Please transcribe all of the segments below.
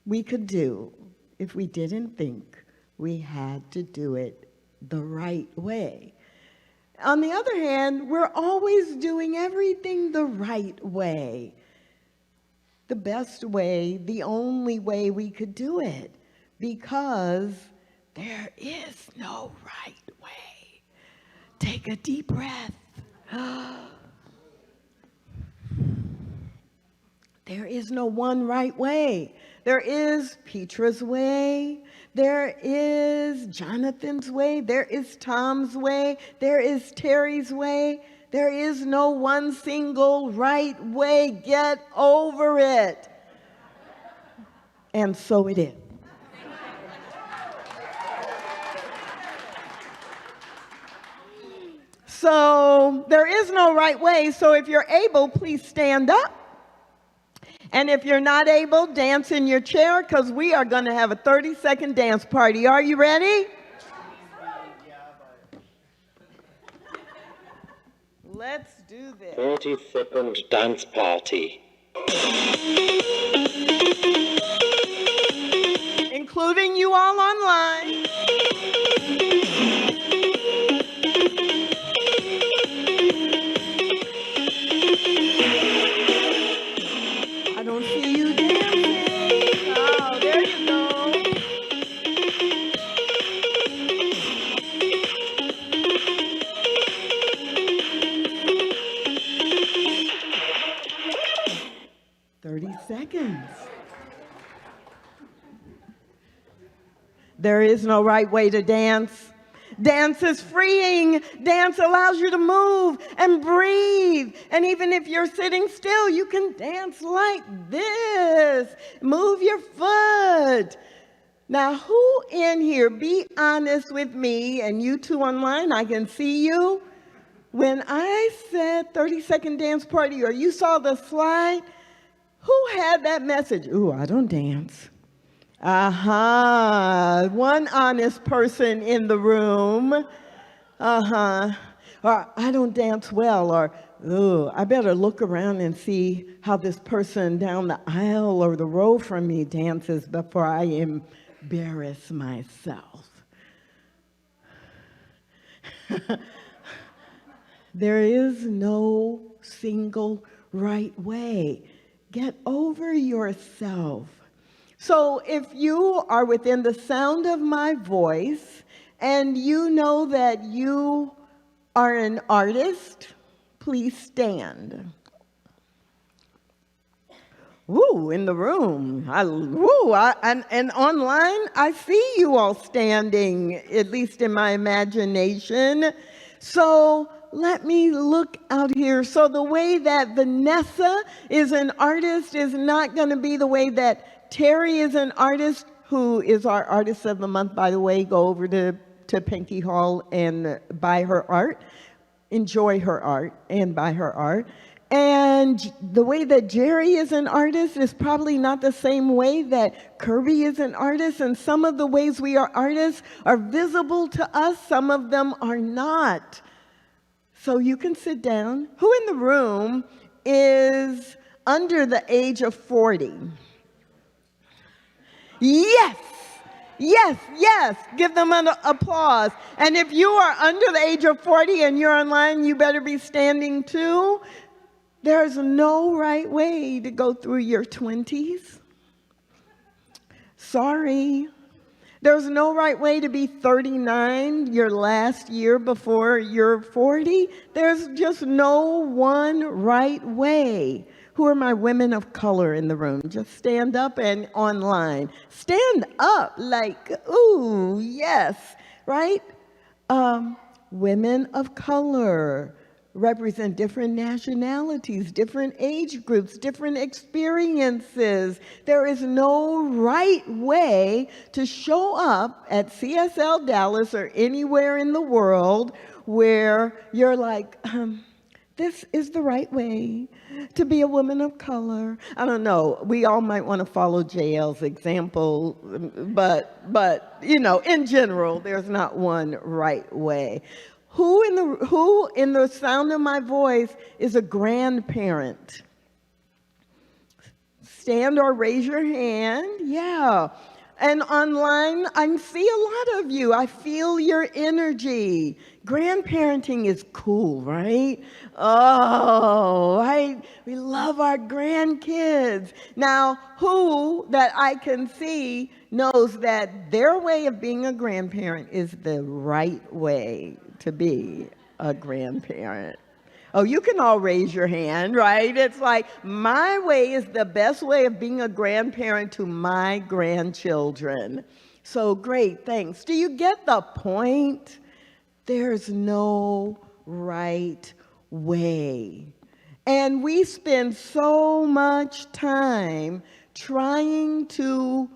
we could do if we didn't think we had to do it the right way. On the other hand, we're always doing everything the right way, the best way, the only way we could do it, because there is no right way. Take a deep breath. There is no one right way. There is Petra's way. There is Jonathan's way. There is Tom's way. There is Terry's way. There is no one single right way. Get over it. And so it is. So there is no right way. So if you're able, please stand up. And if you're not able, dance in your chair, because we are going to have a 30-second dance party. Are you ready? Let's do this. 30-second dance party. Including you all online. I don't see you dancing. Oh, there you go. Seconds. There is no right way to dance. Dance is freeing. Dance allows you to move and breathe. And even if you're sitting still, you can dance like this. Move your foot. Now, who in here, be honest with me, and you two online, I can see you. When I said 30-second dance party, or you saw the slide, who had that message? Ooh, I don't dance. One honest person in the room. Or I don't dance well. Or, ooh, I better look around and see how this person down the aisle or the row from me dances before I embarrass myself. There is no single right way. Get over yourself. So if you are within the sound of my voice and you know that you are an artist, please stand. Woo, in the room. And online, I see you all standing, at least in my imagination. So let me look out here. So the way that Vanessa is an artist is not going to be the way that Terry is an artist, who is our artist of the month, by the way. Go over to Pinky Hall and buy her art. Enjoy her art and buy her art. And the way that Jerry is an artist is probably not the same way that Kirby is an artist. And some of the ways we are artists are visible to us. Some of them are not. So you can sit down. Who in the room is under the age of 40? Yes, yes, yes. Give them an applause. And if you are under the age of 40 and you're online, you better be standing too. There's no right way to go through your 20s. Sorry. There's no right way to be 39, your last year before you're 40. There's just no one right way. Who are my women of color in the room? Just stand up, and online. Stand up like, ooh, yes, right? Women of color represent different nationalities, different age groups, different experiences. There is no right way to show up at CSLDallas or anywhere in the world where you're like, this is the right way to be a woman of color. I don't know. We all might want to follow JL's example, but you know, in general, there's not one right way. Who in the sound of my voice is a grandparent? stand or raise your hand. Yeah. And online, I see a lot of you. I feel your energy. Grandparenting is cool, right? Oh, we love our grandkids. Now, who that I can see knows that their way of being a grandparent is the right way to be a grandparent? Oh, you can all raise your hand, right? It's like, my way is the best way of being a grandparent to my grandchildren. So great, thanks. Do you get the point? There's no right way. And we spend so much time trying to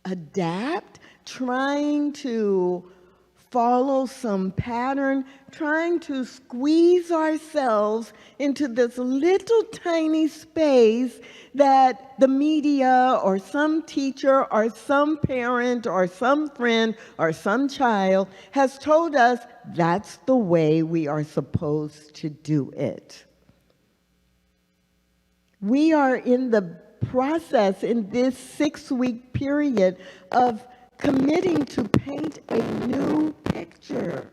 adapt, trying to follow some pattern, trying to squeeze ourselves into this little tiny space that the media or some teacher or some parent or some friend or some child has told us that's the way we are supposed to do it. We are in the process in this 6-week period of committing to paint a new picture.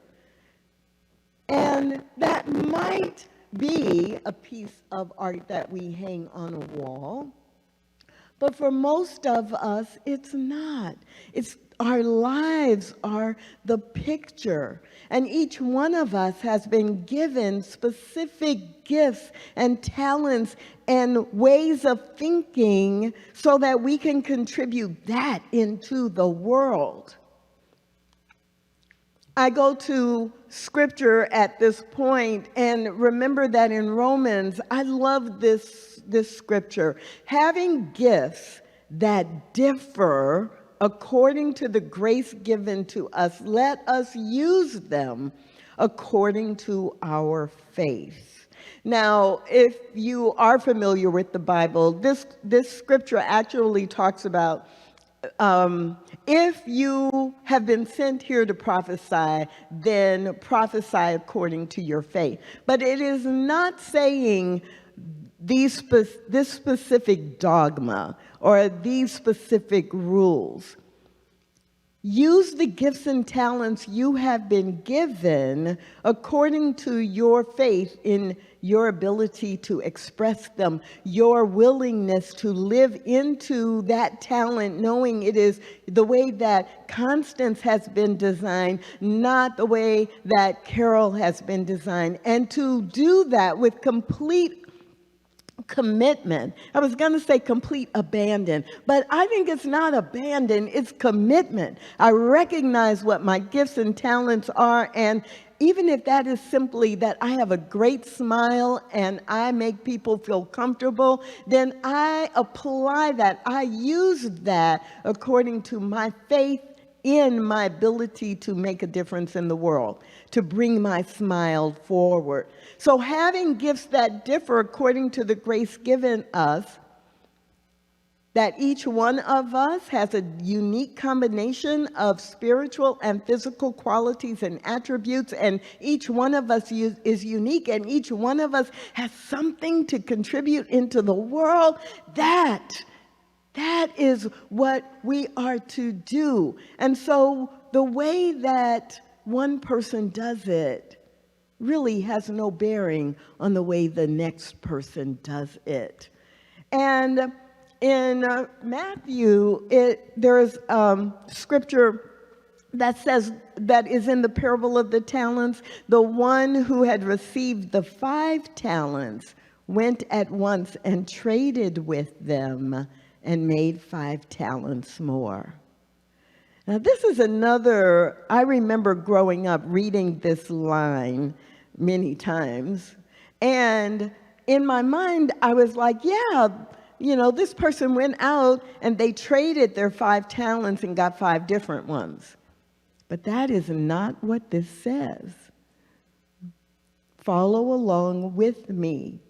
And that might be a piece of art that we hang on a wall, but for most of us, it's not. Our lives are the picture, and each one of us has been given specific gifts and talents and ways of thinking so that we can contribute that into the world. I go to scripture at this point and remember that in Romans, I love this scripture. Having gifts that differ according to the grace given to us, let us use them according to our faith. Now, if you are familiar with the Bible, this scripture actually talks about if you have been sent here to prophesy, then prophesy according to your faith. But it is not saying this specific dogma or these specific rules. Use the gifts and talents you have been given according to your faith in your ability to express them, your willingness to live into that talent, knowing it is the way that Constance has been designed, not the way that Carol has been designed, and to do that with complete commitment. I was going to say complete abandon, but I think it's not abandon, it's commitment. I recognize what my gifts and talents are, and even if that is simply that I have a great smile and I make people feel comfortable, then I apply that. I use that according to my faith in my ability to make a difference in the world, to bring my smile forward. So having gifts that differ according to the grace given us, that each one of us has a unique combination of spiritual and physical qualities and attributes, and each one of us is unique, and each one of us has something to contribute into the world. That is what we are to do. And so the way that one person does it really has no bearing on the way the next person does it. And in Matthew, there's scripture that says, that is in the parable of the talents, the one who had received the 5 talents went at once and traded with them and made 5 talents more. Now, this is another, I remember growing up reading this line many times, and in my mind, I was like, yeah, this person went out and they traded their 5 talents and got 5 different ones. But that is not what this says. Follow along with me.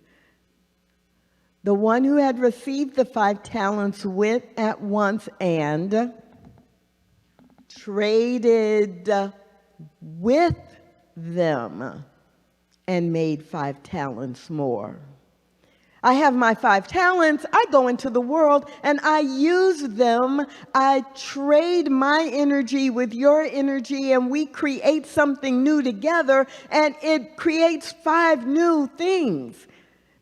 The one who had received the 5 talents went at once and traded with them and made 5 talents more. I have my 5 talents. I go into the world and I use them. I trade my energy with your energy and we create something new together, and it creates 5 new things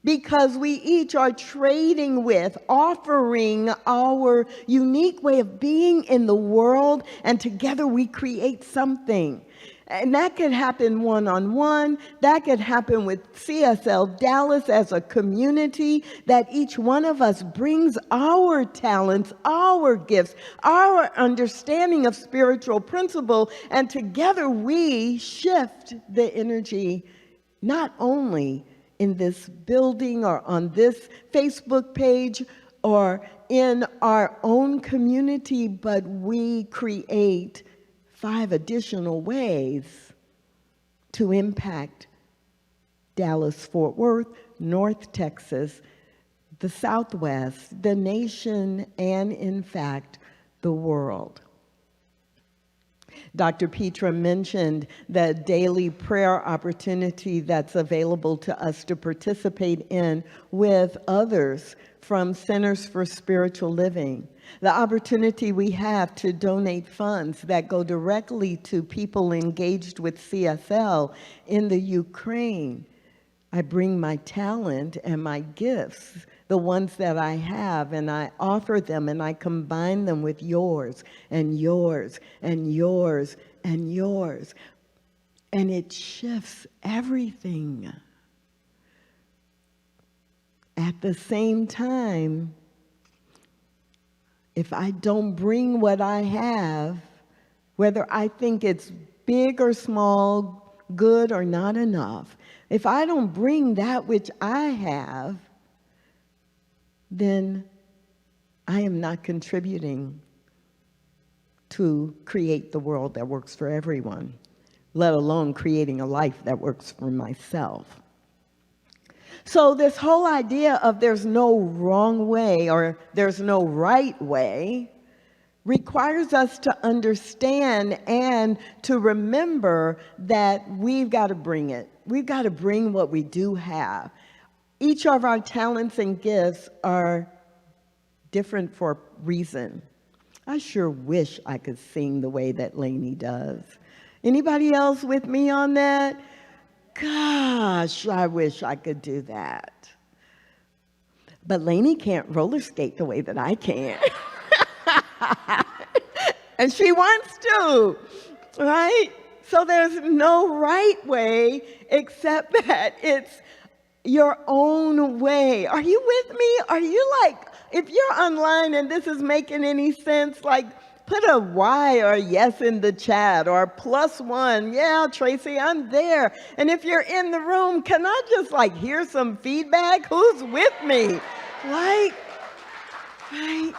because we each are trading with, offering our unique way of being in the world, and together we create something. And that could happen one-on-one. That could happen with CSLDallas as a community, that each one of us brings our talents, our gifts, our understanding of spiritual principle, and together we shift the energy, not only in this building or on this Facebook page or in our own community, but we create 5 additional ways to impact Dallas-Fort Worth, North Texas, the Southwest, the nation, and in fact, the world. Dr. Petra mentioned the daily prayer opportunity that's available to us to participate in with others from Centers for Spiritual Living. The opportunity we have to donate funds that go directly to people engaged with CSL in the Ukraine. I bring my talent and my gifts, the ones that I have, and I offer them and I combine them with yours and yours and yours and yours. And it shifts everything. At the same time, if I don't bring what I have, whether I think it's big or small, good or not enough, if I don't bring that which I have, then I am not contributing to create the world that works for everyone, let alone creating a life that works for myself. So this whole idea of there's no wrong way or there's no right way requires us to understand and to remember that we've got to bring it. We've got to bring what we do have. Each of our talents and gifts are different for a reason. I sure wish I could sing the way that Lainey does. Anybody else with me on that? Gosh, I wish I could do that. But Lainey can't roller skate the way that I can. And she wants to, right? So there's no right way except that it's your own way. Are you with me? Are you like, if you're online and this is making any sense, like put a Y or a yes in the chat or +1. Yeah, Tracy, I'm there. And if you're in the room, can I just like hear some feedback? Who's with me? Like, right?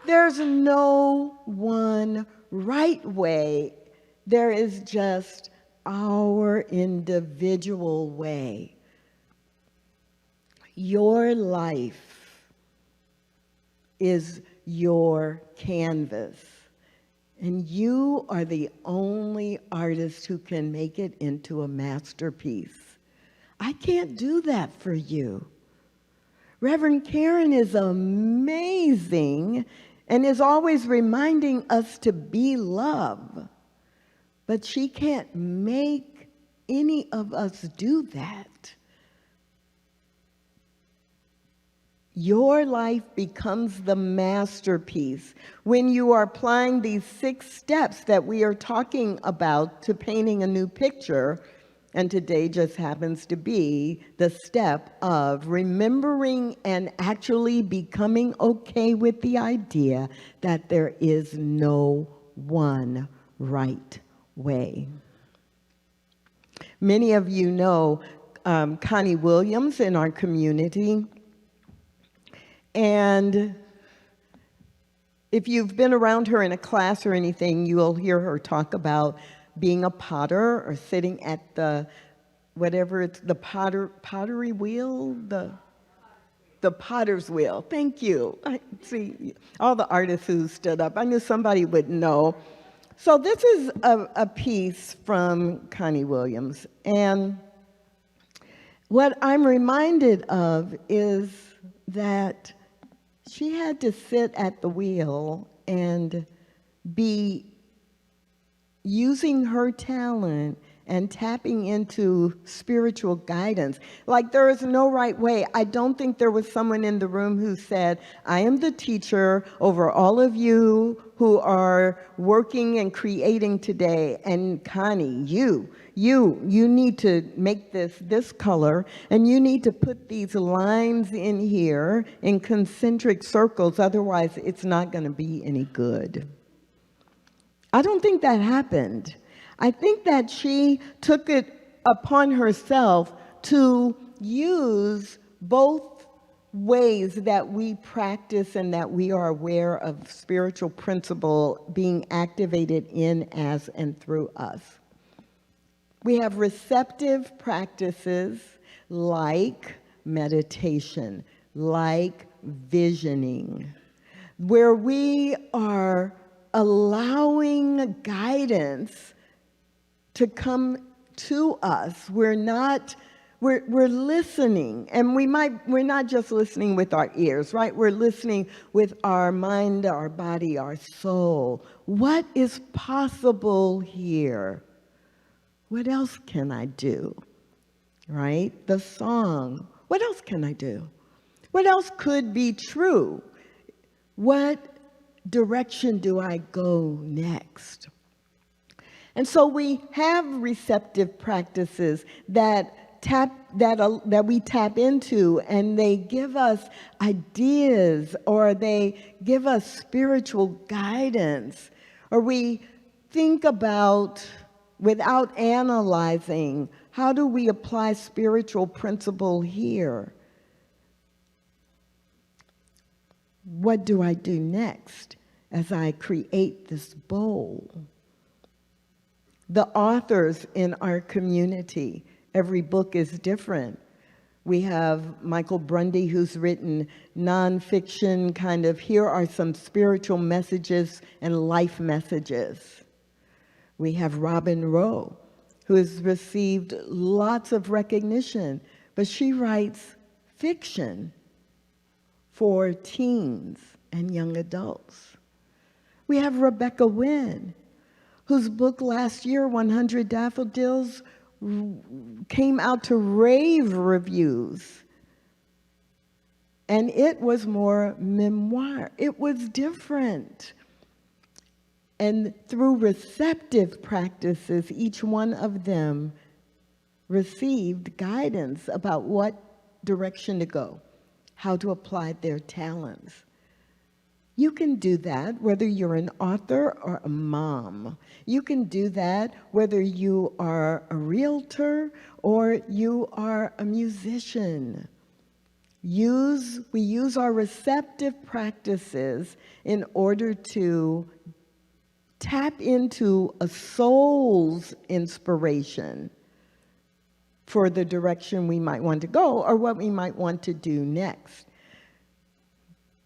There's no one right way. There is just our individual way. Your life is your canvas, and you are the only artist who can make it into a masterpiece. I can't do that for you. Reverend Karen is amazing and is always reminding us to be love, but she can't make any of us do that. Your life becomes the masterpiece when you are applying these 6 steps that we are talking about to painting a new picture. And today just happens to be the step of remembering and actually becoming okay with the idea that there is no one right way. Many of you know Connie Williams in our community. And if you've been around her in a class or anything, you'll hear her talk about being a potter or sitting at the, whatever it's, the pottery wheel, the potter's wheel. Thank you. I see all the artists who stood up. I knew somebody would know. So this is a piece from Connie Williams. And What I'm reminded of is that she had to sit at the wheel and be using her talent and tapping into spiritual guidance. Like, there is no right way. I don't think there was someone in the room who said, I am the teacher over all of you who are working and creating today. And Connie, you need to make this color, and you need to put these lines in here in concentric circles, otherwise it's not going to be any good. I don't think that happened. I think that she took it upon herself to use both ways that we practice and that we are aware of spiritual principle being activated in, as, and through us. We have receptive practices like meditation, like visioning, where we are allowing guidance to come to us. We're listening, and we're not just listening with our ears, right? We're listening with our mind, our body, our soul. What is possible here? What else can I do? Right? The song. What else can I do? What else could be true? What direction do I go next? And so we have receptive practices that we tap into, and they give us ideas, or they give us spiritual guidance, or we think about, without analyzing, how do we apply spiritual principle here? What do I do next as I create this bowl? The authors in our community, every book is different. We have Michael Brundy, who's written nonfiction, kind of, here are some spiritual messages and life messages. We have Robin Rowe, who has received lots of recognition, but she writes fiction for teens and young adults. We have Rebecca Wynn, whose book last year, 100 Daffodils, came out to rave reviews. And it was more memoir. It was different. And through receptive practices, each one of them received guidance about what direction to go, how to apply their talents. You can do that whether you're an author or a mom. You can do that whether you are a realtor or you are a musician. We use our receptive practices in order to tap into a soul's inspiration for the direction we might want to go or what we might want to do next.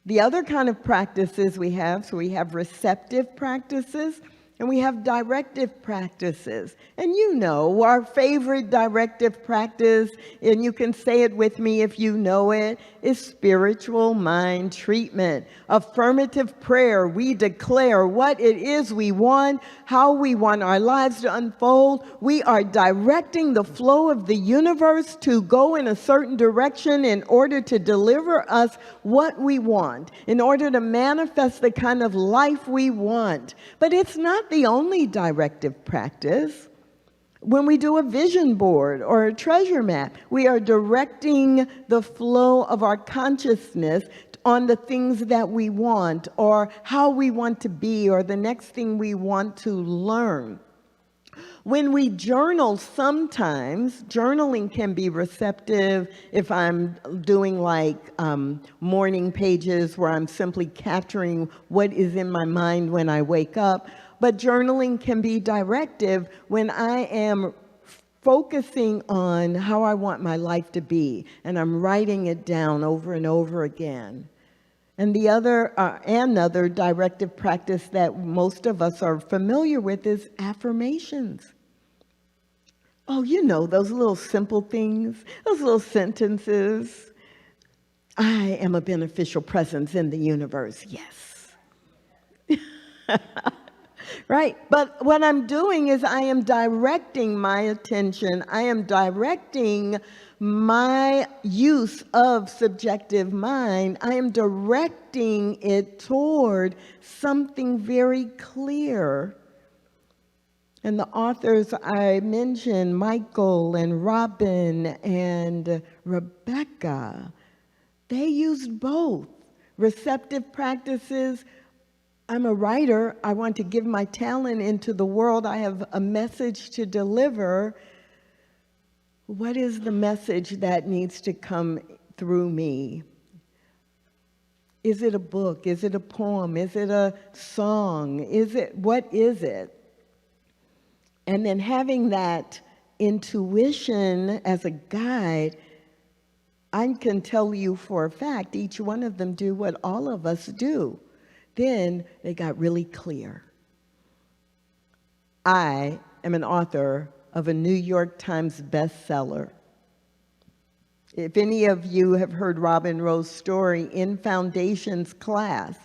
The other kind of practices we have, so we have receptive practices and we have directive practices. And you know, our favorite directive practice, and you can say it with me if you know it, is spiritual mind treatment. Affirmative prayer, we declare what it is we want, how we want our lives to unfold. We are directing the flow of the universe to go in a certain direction in order to deliver us what we want, in order to manifest the kind of life we want. But it's not the only directive practice. When we do a vision board or a treasure map, we are directing the flow of our consciousness on the things that we want or how we want to be or the next thing we want to learn. When we journal, sometimes journaling can be receptive if I'm doing like morning pages where I'm simply capturing what is in my mind when I wake up. But journaling can be directive when I am focusing on how I want my life to be, and I'm writing it down over and over again. And the another directive practice that most of us are familiar with is affirmations. Oh, you know, those little simple things, those little sentences. I am a beneficial presence in the universe. Yes. Right? But what I'm doing is I am directing my attention. I am directing my use of subjective mind. I am directing it toward something very clear. And the authors I mentioned, Michael and Robin and Rebecca, they used both. Receptive practices. I'm a writer. I want to give my talent into the world. I have a message to deliver. What is the message that needs to come through me? Is it a book? Is it a poem? Is it a song? What is it? And then having that intuition as a guide, I can tell you for a fact, each one of them do what all of us do. Then they got really clear. I am an author of a New York Times bestseller. If any of you have heard Robin Rowe's story in Foundations class,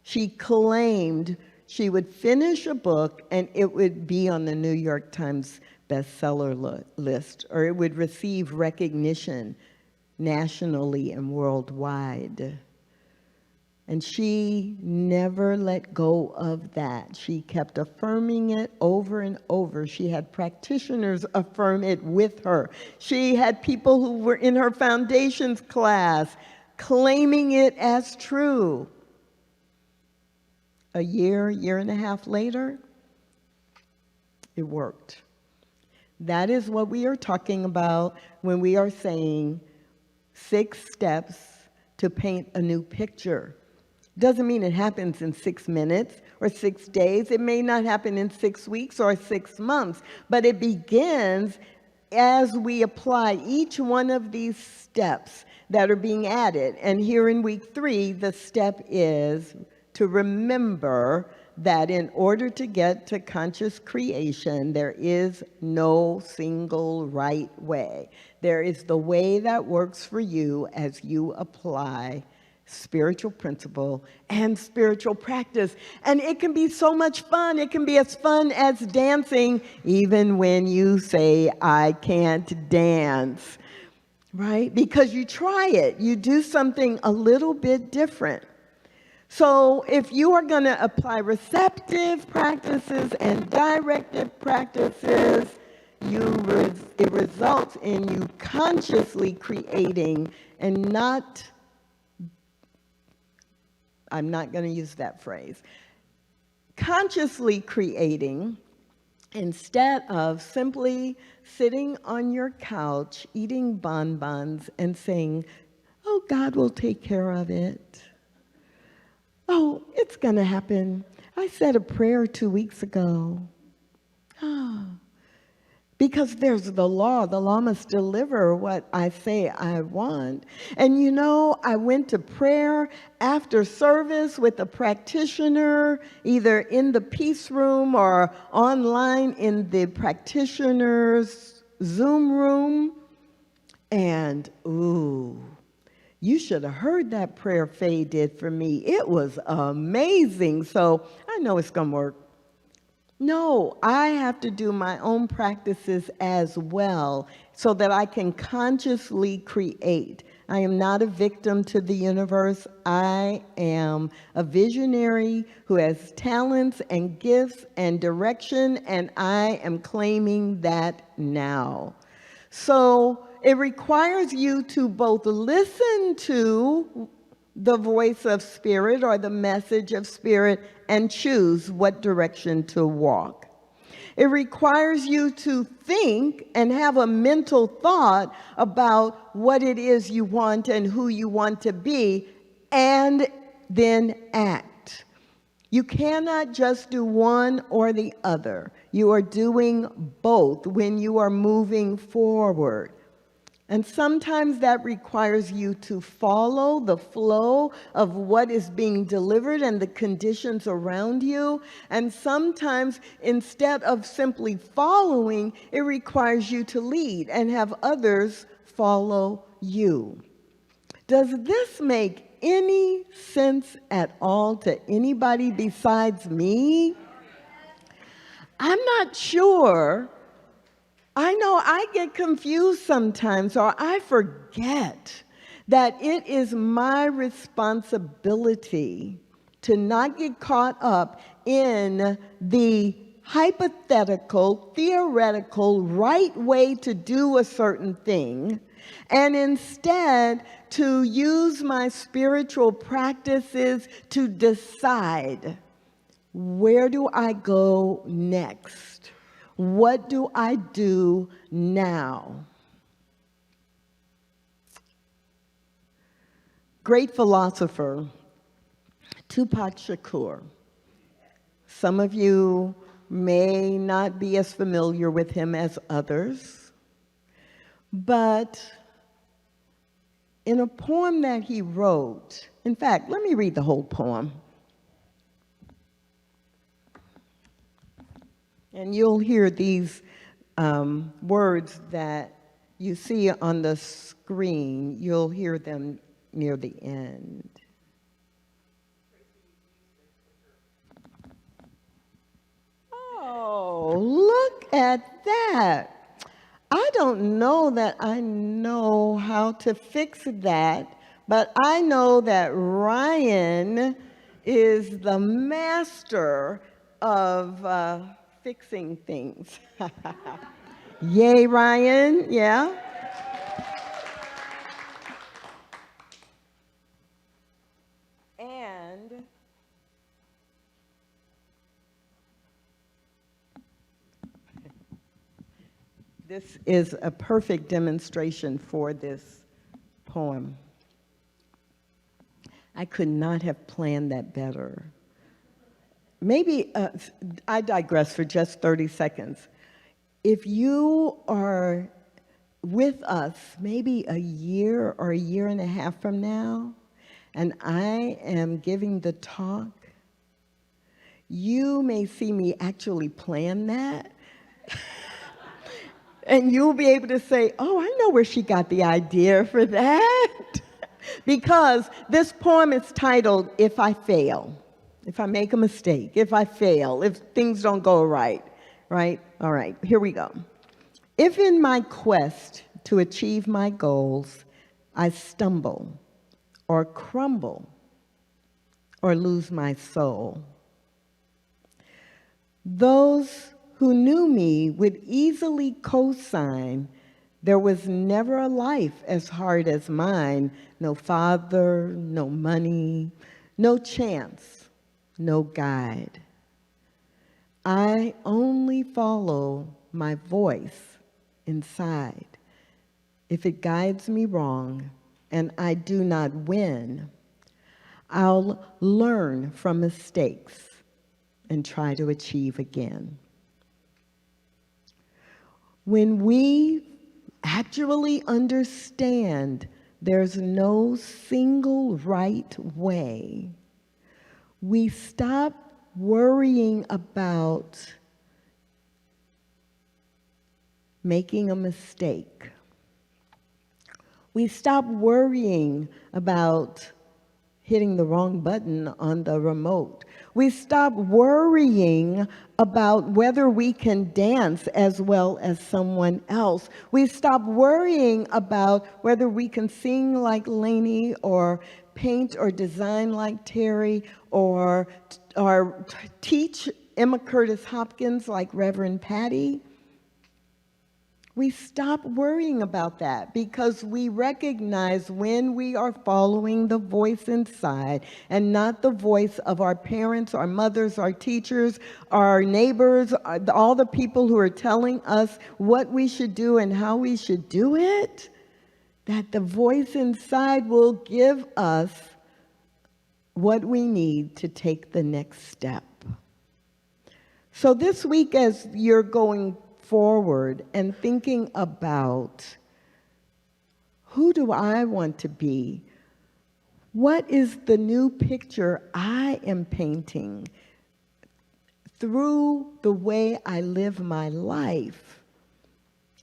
she claimed she would finish a book and it would be on the New York Times bestseller list, or it would receive recognition nationally and worldwide. And she never let go of that. She kept affirming it over and over. She had practitioners affirm it with her. She had people who were in her Foundations class claiming it as true. A year and a half later, it worked. That is what we are talking about when we are saying 6 steps to paint a new picture. Doesn't mean it happens in 6 minutes or 6 days. It may not happen in 6 weeks or 6 months, but it begins as we apply each one of these steps that are being added. And here in week 3, the step is to remember that in order to get to conscious creation, there is no single right way. There is the way that works for you as you apply spiritual principle and spiritual practice. And it can be so much fun. It can be as fun as dancing, even when you say, I can't dance, right? Because you try it. You do something a little bit different. So if you are going to apply receptive practices and directive practices, it results in you consciously creating and not, I'm not going to use that phrase, consciously creating instead of simply sitting on your couch eating bonbons and saying, oh, God will take care of it. Oh, it's going to happen. I said a prayer 2 weeks ago. Because there's the law. The law must deliver what I say I want. And you know, I went to prayer after service with a practitioner, either in the peace room or online in the practitioner's Zoom room. And, ooh, you should have heard that prayer Faye did for me. It was amazing. So I know it's going to work. No, I have to do my own practices as well so that I can consciously create. I am not a victim to the universe. I am a visionary who has talents and gifts and direction, and I am claiming that now. So it requires you to both listen to the voice of spirit or the message of spirit and choose what direction to walk. It requires you to think and have a mental thought about what it is you want and who you want to be, and then act. You cannot just do one or the other. You are doing both when you are moving forward. And sometimes that requires you to follow the flow of what is being delivered and the conditions around you. And sometimes, instead of simply following, it requires you to lead and have others follow you. Does this make any sense at all to anybody besides me? I'm not sure. I know I get confused sometimes, or I forget that it is my responsibility to not get caught up in the hypothetical, theoretical, right way to do a certain thing, and instead to use my spiritual practices to decide, where do I go next? What do I do now? Great philosopher, Tupac Shakur. Some of you may not be as familiar with him as others, but in a poem that he wrote, in fact, let me read the whole poem. And you'll hear these words that you see on the screen. You'll hear them near the end. Oh, look at that. I don't know that I know how to fix that, but I know that Ryan is the master of fixing things. Yay, Ryan, yeah? And this is a perfect demonstration for this poem. I could not have planned that better. Maybe, I digress for just 30 seconds. If you are with us maybe a year or a year and a half from now, and I am giving the talk, you may see me actually plan that. And you'll be able to say, oh, I know where she got the idea for that. Because this poem is titled, If I Fail. If I make a mistake, if I fail, if things don't go right? All right, here we go. If in my quest to achieve my goals, I stumble or crumble or lose my soul, those who knew me would easily co-sign there was never a life as hard as mine. No father, no money, no chance, no guide. I only follow my voice inside. If it guides me wrong and I do not win, I'll learn from mistakes and try to achieve again. When we actually understand there's no single right way, we stop worrying about making a mistake. We stop worrying about hitting the wrong button on the remote. We stop worrying about whether we can dance as well as someone else. We stop worrying about whether we can sing like Lainey or paint or design like Terry or teach Emma Curtis Hopkins like Reverend Patty. We stop worrying about that because we recognize when we are following the voice inside and not the voice of our parents, our mothers, our teachers, our neighbors, all the people who are telling us what we should do and how we should do it, that the voice inside will give us what we need to take the next step. So this week, as you're going forward and thinking about Who do I want to be? What is the new picture I am painting through the way I live my life?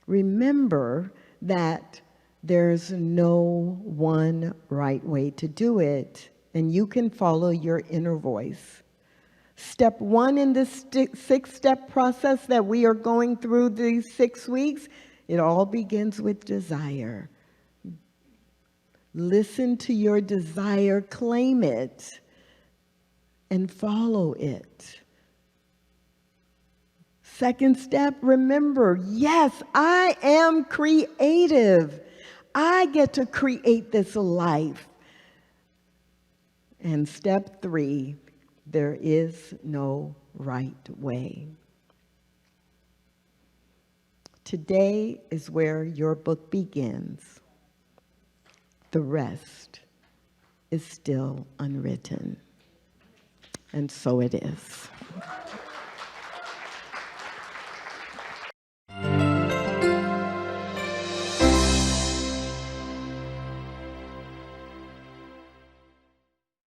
Remember that there's no one right way to do it, and you can follow your inner voice. Step 1 in this 6-step process that we are going through these 6 weeks, it all begins with desire. Listen to your desire, claim it, and follow it. Second step, remember, yes, I am creative. I get to create this life. And step 3, there is no right way. Today is where your book begins. The rest is still unwritten. And so it is.